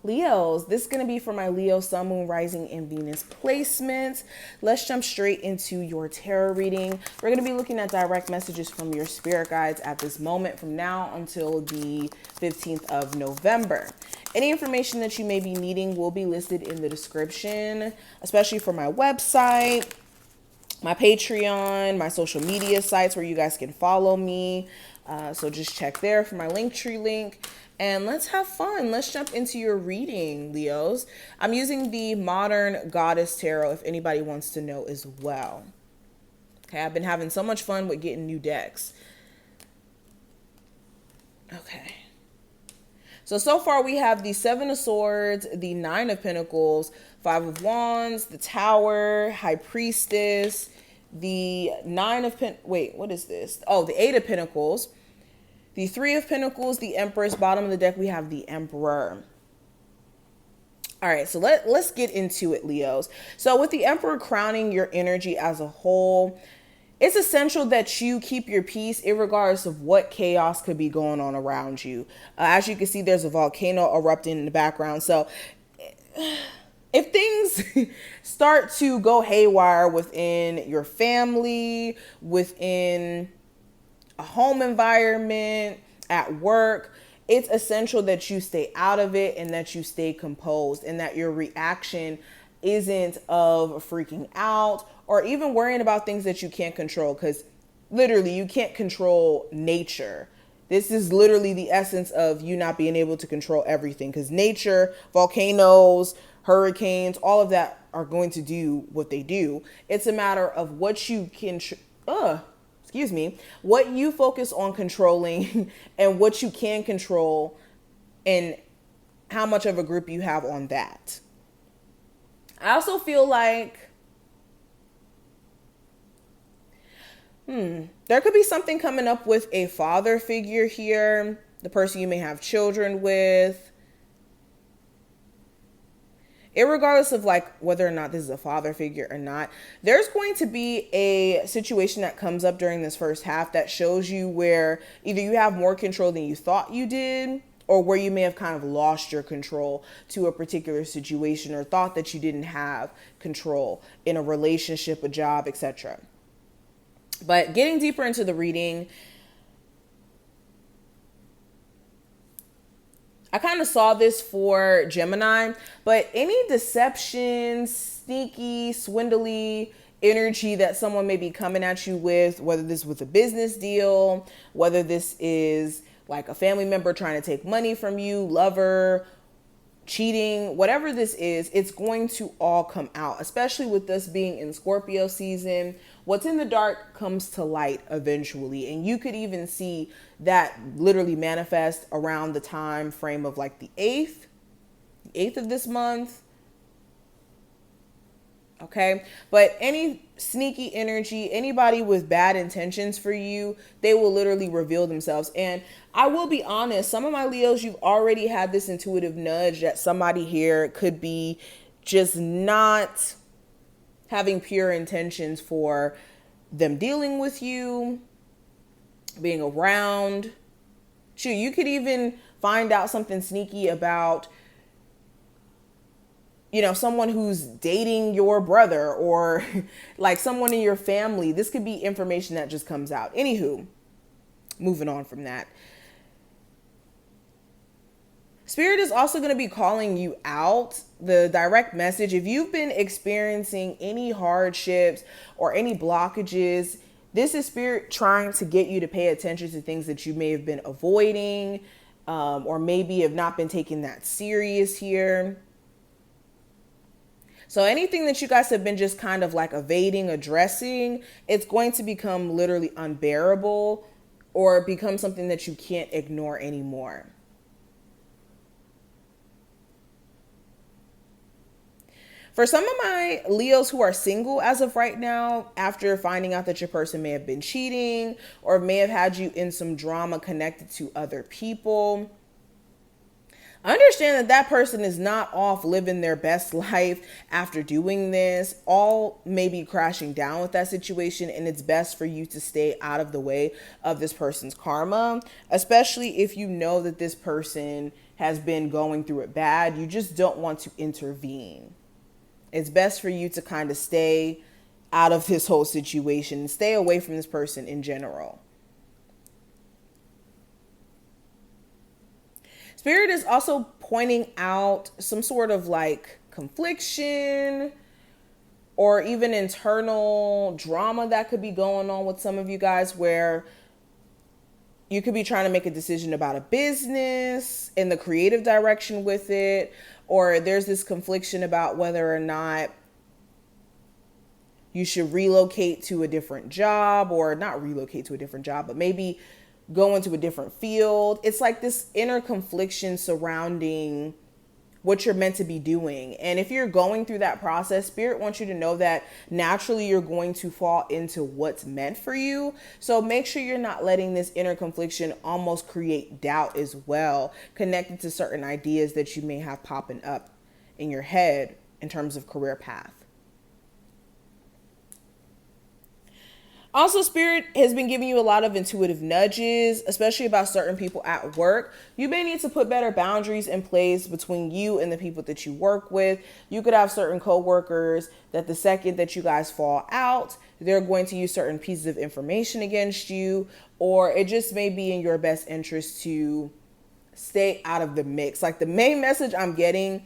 Leos, this is going to be for my Leo, Sun, Moon, Rising, and Venus placements. Let's jump straight into your tarot reading. We're going to be looking at direct messages from your spirit guides at this moment from now until the 15th of November. Any information that you may be needing will be listed in the description, especially for my website, my Patreon, my social media sites where you guys can follow me. So just check there for my Linktree link. And let's have fun. Let's jump into your reading, Leos. I'm using the Modern Goddess Tarot if anybody wants to know as well. Okay, I've been having so much fun with getting new decks. Okay. So far we have the Seven of Swords, the Nine of Pentacles, Five of Wands, the Tower, High Priestess, the what is this? Oh, the Eight of Pentacles, the Three of Pentacles, the Empress. Bottom of the deck, we have the Emperor. All right, so let's get into it, Leos. So with the Emperor crowning your energy as a whole, it's essential that you keep your peace regardless of what chaos could be going on around you. As you can see, there's a volcano erupting in the background. So if things start to go haywire within your family, within a home environment, at work, it's essential that you stay out of it and that you stay composed and that your reaction isn't of freaking out or even worrying about things that you can't control, because literally you can't control nature. This is literally the essence of you not being able to control everything, because nature, volcanoes, hurricanes, all of that are going to do what they do. It's a matter of what you can what you focus on controlling and what you can control and how much of a grip you have on that. I also feel like there could be something coming up with a father figure here, the person you may have children with. Irregardless of like whether or not this is a father figure or not, there's going to be a situation that comes up during this first half that shows you where either you have more control than you thought you did, or where you may have kind of lost your control to a particular situation or thought that you didn't have control in a relationship, a job, etc. But getting deeper into the reading, I kind of saw this for Gemini, but any deception, sneaky, swindly energy that someone may be coming at you with, whether this is with a business deal, whether this is like a family member trying to take money from you, lover, cheating, whatever this is, it's going to all come out, especially with this being in Scorpio season. What's in the dark comes to light eventually. And you could even see that literally manifest around the time frame of like the 8th of this month. Okay. But any sneaky energy, anybody with bad intentions for you, they will literally reveal themselves. And I will be honest, some of my Leos, you've already had this intuitive nudge that somebody here could be just not having pure intentions for them dealing with you, being around. Shoot, you could even find out something sneaky about, someone who's dating your brother or like someone in your family. This could be information that just comes out. Anywho, moving on from that. Spirit is also going to be calling you out. The direct message, if you've been experiencing any hardships or any blockages, this is Spirit trying to get you to pay attention to things that you may have been avoiding, or maybe have not been taking that serious here. So anything that you guys have been just kind of like evading, addressing, it's going to become literally unbearable or become something that you can't ignore anymore. For some of my Leos who are single as of right now, after finding out that your person may have been cheating or may have had you in some drama connected to other people, understand that that person is not off living their best life after doing this. All may be crashing down with that situation, and it's best for you to stay out of the way of this person's karma, especially if you know that this person has been going through it bad, you just don't want to intervene. It's best for you to kind of stay out of this whole situation and stay away from this person in general. Spirit is also pointing out some sort of like confliction or even internal drama that could be going on with some of you guys, where you could be trying to make a decision about a business in the creative direction with it, or there's this confliction about whether or not you should relocate to a different job, or not relocate to a different job, but maybe go into a different field. It's like this inner confliction surrounding what you're meant to be doing. And if you're going through that process, Spirit wants you to know that naturally you're going to fall into what's meant for you. So make sure you're not letting this inner confliction almost create doubt as well, connected to certain ideas that you may have popping up in your head in terms of career path. Also, Spirit has been giving you a lot of intuitive nudges, especially about certain people at work. You may need to put better boundaries in place between you and the people that you work with. You could have certain coworkers that the second that you guys fall out, they're going to use certain pieces of information against you, or it just may be in your best interest to stay out of the mix. Like, the main message I'm getting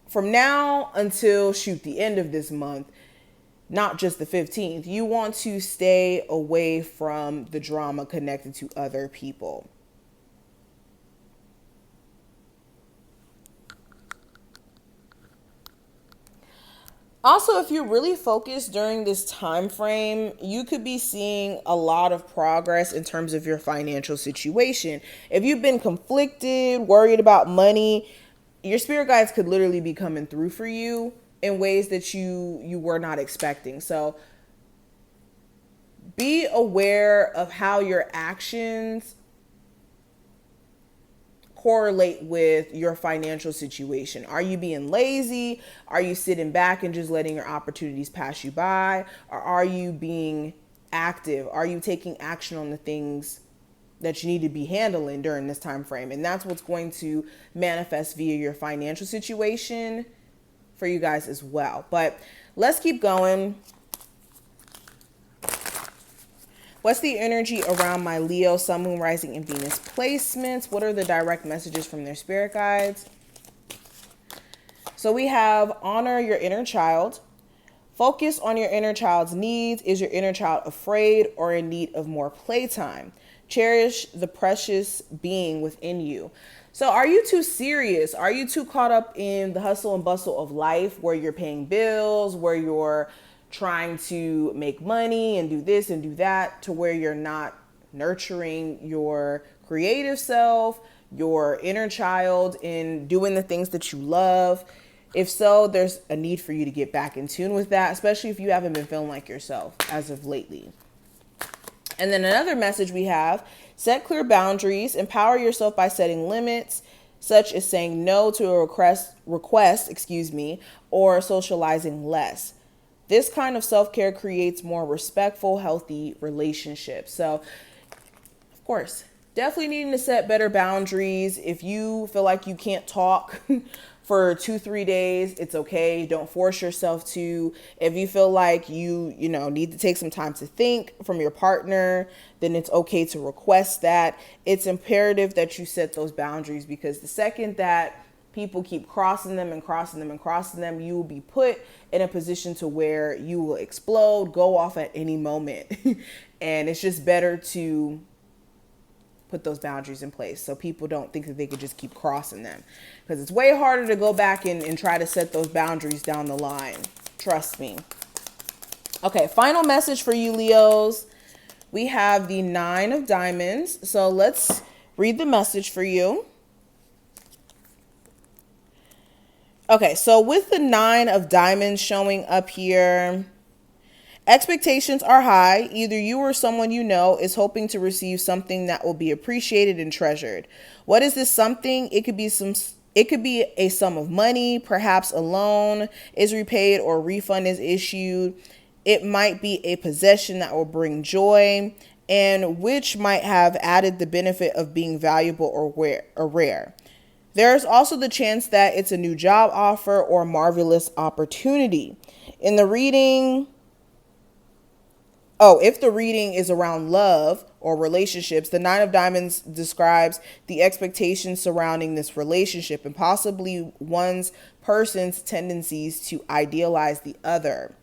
from now until the end of this month, not just the 15th, you want to stay away from the drama connected to other people. Also, if you're really focused during this time frame, you could be seeing a lot of progress in terms of your financial situation. If you've been conflicted, worried about money, your spirit guides could literally be coming through for you in ways that you were not expecting. So be aware of how your actions correlate with your financial situation. Are you being lazy? Are you sitting back and just letting your opportunities pass you by? Or are you being active? Are you taking action on the things that you need to be handling during this time frame? And that's what's going to manifest via your financial situation for you guys as well. But let's keep going. What's the energy around my Leo, Sun, Moon, Rising, and Venus placements? What are the direct messages from their spirit guides? So we have honor your inner child. Focus on your inner child's needs. Is your inner child afraid or in need of more playtime? Cherish the precious being within you. So are you too serious? Are you too caught up in the hustle and bustle of life, where you're paying bills, where you're trying to make money and do this and do that, to where you're not nurturing your creative self, your inner child, in doing the things that you love? If so, there's a need for you to get back in tune with that, especially if you haven't been feeling like yourself as of lately. And then another message we have: set clear boundaries, empower yourself by setting limits, such as saying no to a request, or socializing less. This kind of self-care creates more respectful, healthy relationships. So, of course, definitely needing to set better boundaries. If you feel like you can't talk for 2-3 days, it's okay. Don't force yourself to. If you feel like you need to take some time to think from your partner, then it's okay to request that. It's imperative that you set those boundaries, because the second that people keep crossing them, you will be put in a position to where you will explode, go off at any moment. And it's just better to put those boundaries in place so people don't think that they could just keep crossing them, because it's way harder to go back and try to set those boundaries down the line. Trust me. Okay, final message for you, Leos. We have the 9 of Diamonds. So let's read the message for you. Okay, so with the 9 of Diamonds showing up here, expectations are high. Either you or someone you know is hoping to receive something that will be appreciated and treasured. What is this something? It could be a sum of money, perhaps a loan is repaid or a refund is issued. It might be a possession that will bring joy, and which might have added the benefit of being valuable or rare. There's also the chance that it's a new job offer or marvelous opportunity. In the reading, if the reading is around love or relationships, the Nine of Diamonds describes the expectations surrounding this relationship and possibly one's person's tendencies to idealize the other.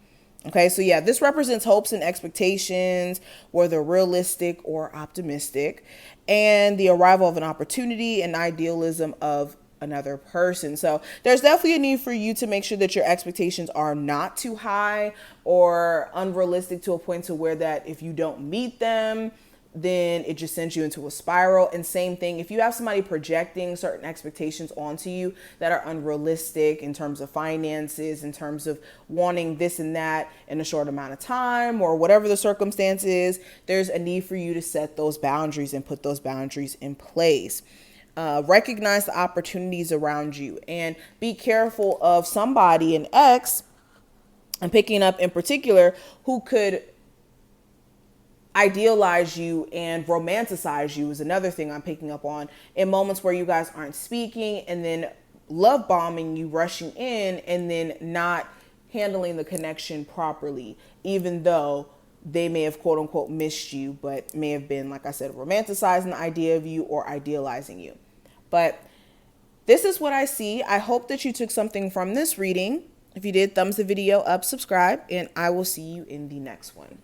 Okay, so yeah, this represents hopes and expectations, whether realistic or optimistic, and the arrival of an opportunity and idealism of another person. So there's definitely a need for you to make sure that your expectations are not too high or unrealistic to a point to where that if you don't meet them, then it just sends you into a spiral. And same thing, if you have somebody projecting certain expectations onto you that are unrealistic in terms of finances, in terms of wanting this and that in a short amount of time, or whatever the circumstance is, there's a need for you to set those boundaries and put those boundaries in place. Recognize the opportunities around you and be careful of somebody, an ex, I'm picking up in particular, who could idealize you and romanticize you is another thing I'm picking up on in moments where you guys aren't speaking, and then love bombing you, rushing in, and then not handling the connection properly, even though they may have quote unquote missed you, but may have been, like I said, romanticizing the idea of you or idealizing you. But this is what I see. I hope that you took something from this reading. If you did, thumbs the video up, subscribe, and I will see you in the next one.